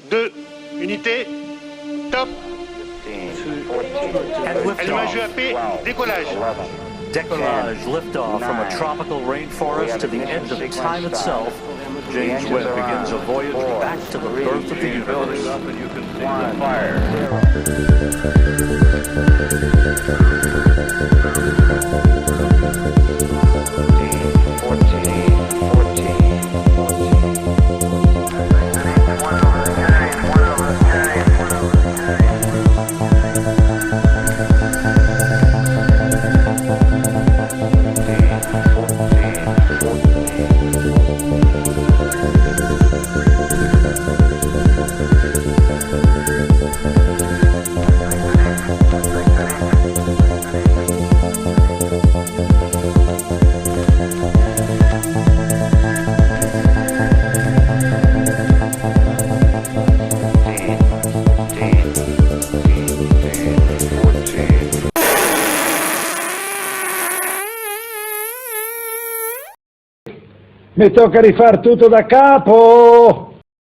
2, unité, top. Allumage UAP, décollage. Decollage, liftoff from a tropical rainforest to the end of time itself. James Webb begins a voyage back to the birth of the universe. Mi tocca rifar tutto da capo!